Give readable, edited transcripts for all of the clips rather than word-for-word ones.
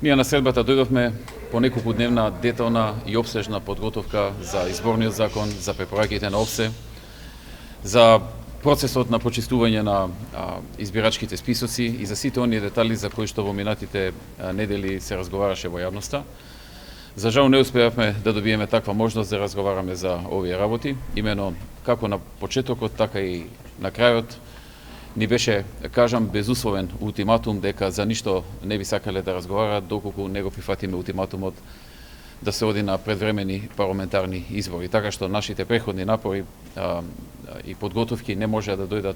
Ние на средбата дојдовме по неколкудневна детална и обсежна подготовка за изборниот закон, за препораките на ОПСЕ, за процесот на почистување на избирачките списоци и за сите оние детали за кои што во минатите недели се разговараше во јавноста. За жал не успеавме да добиеме таква можност да разговараме за овие работи, имено како на почетокот, така и на крајот. Ни беше, кажам, безусловен ултиматум дека за ништо не би сакале да разговараат доколку не го прифатиме ултиматумот да се оди на предвремени парламентарни избори. Така што нашите преходни напори и подготовки не може да дојдат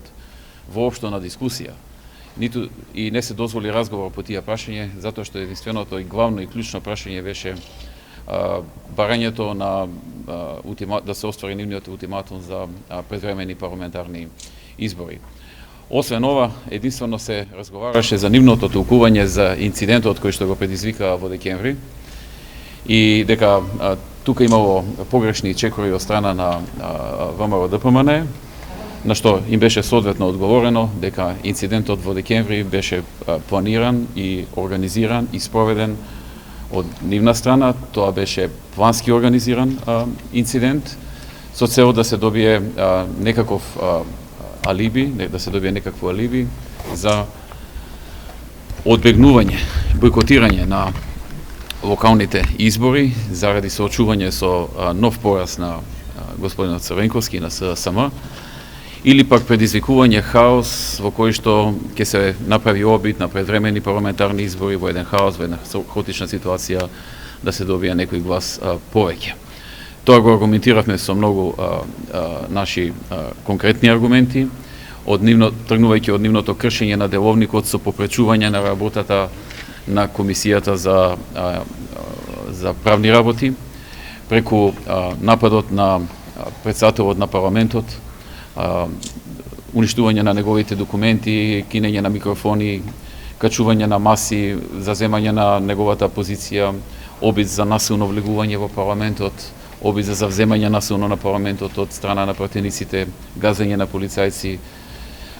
воопшто на дискусија. Ниту и не се дозволи разговор по тие прашање, затоа што единственото и главно и клучно прашање беше барањето на да се оствари нивниот ултиматум за предвремени парламентарни избори. Освен ова, единствено се разговараше за нивното толкување за инцидентот кој што го предизвика во декември и дека тука имало погрешни чекори од страна на ВМРО-ДПМН, на што им беше соодветно одговорено дека инцидентот во декември беше планиран и организиран и спроведен од нивна страна. Тоа беше плански организиран инцидент со цел да се добие некаков алиби, да се добие некакво алиби за одбегнување, бойкотирање на локалните избори заради соочување со нов пораз на господинот Црвенковски на СДСМ, или пак предизвикување хаос во кој што ќе се направи обид на предвремени парламентарни избори во еден хаос, во една хаотична ситуација да се добие некој глас повеќе. Тоа го аргументиравме со многу наши конкретни аргументи, тргнувајќи од нивното кршење на деловникот со попречување на работата на Комисијата за правни работи, преку нападот на председателот на парламентот, уништување на неговите документи, кинење на микрофони, качување на маси, заземање на неговата позиција, обид за насилно влегување во парламентот, обид за завземање насилно на парламентот од страна на пратениците, газење на полицајци,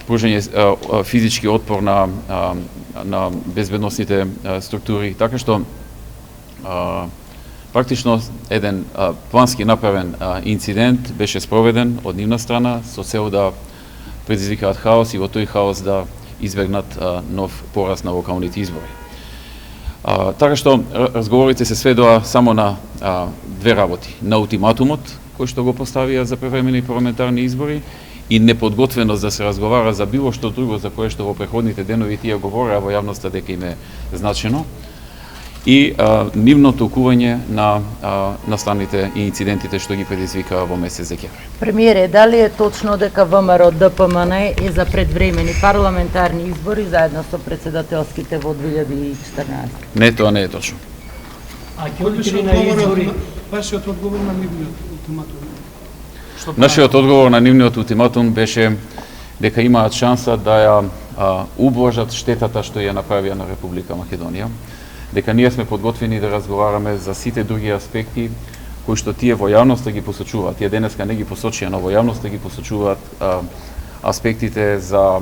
пружање физички отпор на безбедносните структури, така што практично еден плански направен инцидент беше спроведен од нивна страна со цел да предизвикаат хаос и во тој хаос да избегнат нов пораз на локалните избори. Така што разговорите се сведоа само на две работи: на ултиматумот кој што го поставија за превремени парламентарни избори и неподготвеност да се разговара за било што друго за кое што во преходните денови тие говореа во јавноста дека им е значено, и нивно толкување на настаните и инцидентите што ги предизвикаа во месец декември. Премиере, дали е точно дека ВМРО-ДПМН е за предвремени парламентарни избори заедно со председателските во 2014? Не, тоа не е точно. А ќе одите на избори? Вашиот одговор на нивниот ултиматум? Нашиот одговор на нивниот ултиматум беше дека имаат шанса да ја убложат штетата што ја направија на Република Македонија, дека ние сме подготвени да разговараме за сите други аспекти кои што тие во јавноста ги посочуваат. Тие денеска не ги посочија, но во јавноста ги посочуваат аспектите за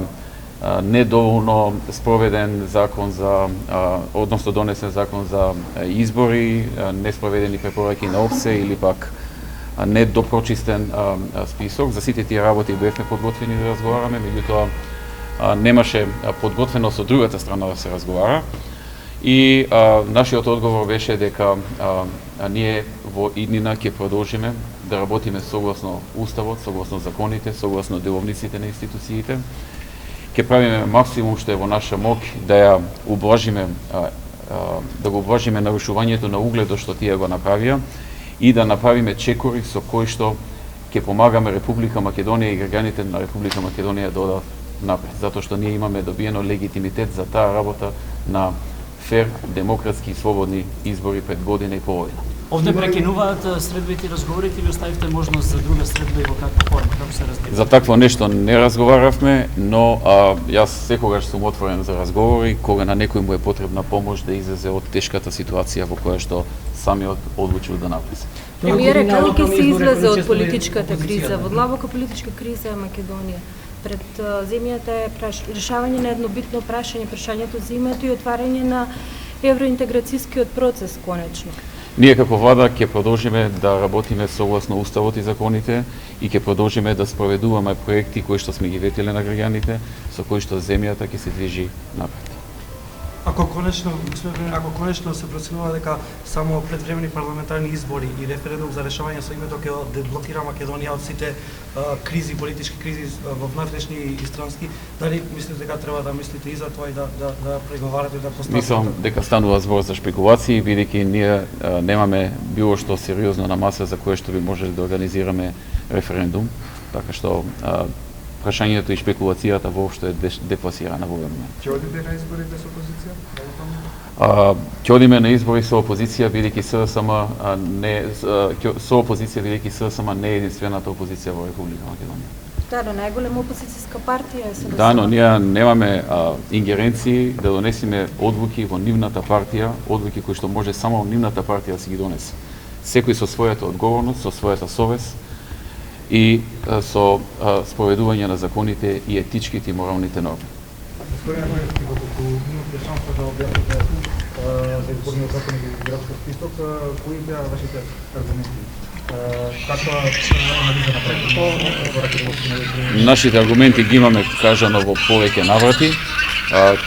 недоволно спроведен закон за, односно донесен закон за избори, неспроведени препораки на ОПСЕ или пак недопрочистен список. За сите тие работи бевме подготвени да разговараме, меѓутоа немаше подготвеност од другата страна да се разговара. И нашиот одговор беше дека ние во иднина ќе продолжиме да работиме согласно Уставот, согласно законите, согласно деловниците на институциите. Ќе правиме максимум што е во наша мок да ја ублажиме, да го ублажиме нарушувањето на угледот што тие го направија и да направиме чекори со кои што ќе помагаме Република Македонија и граѓаните на Република Македонија да одат напред, затоа што ние имаме добиено легитимитет за таа работа на фер, демократски и слободни избори пред година и половина. Овде прекинуваат средбите и разговорите или оставивте можност за друга средба и во каква форма, како се разбира? За такво нешто не разговаравме, но јас секогаш сум отворен за разговори кога на некој му е потребна помош да излезе од тешката ситуација во која што самиот одлучил да напише. Премиере, како ќе се излезе од политичката криза? Во длабока политичка криза е Македонија. Пред земјата е решавање на едно битно прашање за името и отварање на евроинтеграцијскиот процес конечно? Ние како влада ќе продолжиме да работиме согласно уставот и законите и ќе продолжиме да спроведуваме проекти кои што сме ги ветиле на граѓаните, со кои што земјата ќе се движи напред. Ако конечно се проценува дека само предвремени парламентарни избори и референдум за решавање со името ќе деблокира Македонија од сите кризи, политички кризи во внатрешни и странски, дали мислите дека треба да мислите и за тоа и да преговарате да поставите? Мислам дека станува збор за шпекулации, бидејќи ние немаме било што сериозно на маса за кое што би можеле да организираме референдум, така што прашањето и шпекулацијата воопшто е депласирана во овој момент. Ќе одите на избори без опозиција? Ќе одиме на избори со опозиција, бидејќи СДСМ со опозиција, бидејќи СДСМ не е единствената опозиција во Република Македонија. Да, но најголема опозицијска партија е СДСМ. Да, но ние немаме ингеренции да донесеме одлуки во нивната партија, одлуки кои што може само нивната партија да си ги донесе. Секој со својата одговорност, со својата совест и со спроведување на законите и етичките и моралните норми. Господине Мајовски, доколку имате шанса да објасните за изборниот закон и бирачкиот список, кои беа вашите аргументи? Каква анализа направите? Нашите аргументи ги имаме кажано во повеќе наврати.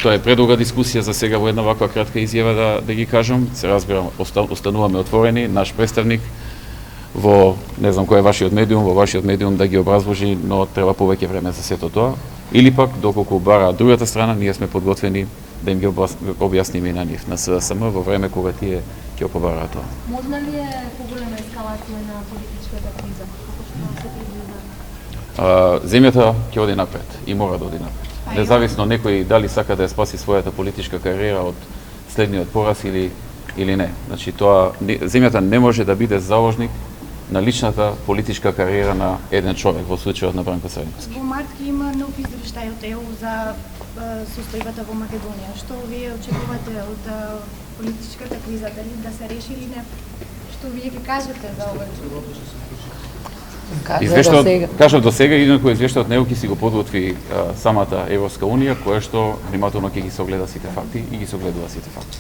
Тоа е предолга дискусија за сега во една ваква кратка изјава да ги кажам. Се разбирам, остануваме отворени. Наш представник во не знам кој е вашиот медиум, во вашиот медиум да ги образложи, но треба повеќе време за сето тоа. Или пак, доколку бара другата страна, ние сме подготвени да им ги објасниме и на нив, на СДСМ, во време кога тие ќе побараат тоа. Можна ли е поголема ескалација на политичката криза? Како што се предвижда? Земјата ќе оди напред и мора да оди напред. Независно некој дали сака да ја спаси својата политичка кариера од следниот пораз или не. Значи тоа земјата не може да биде заложник на личната политичка кариера на еден човек, во случајот на Бранко Црневски. Во март ќе има нов извештај од ЕУ за состојбата во Македонија. Што вие очекувате од политичката криза, дали да се реши или не? Што вие ќе кажете за ова? Кажав до сега, инаку извештајот НЕУ ќе си го подготви самата Европска унија, која што внимателно ќе ги согледа сите факти и ги согледува сите факти.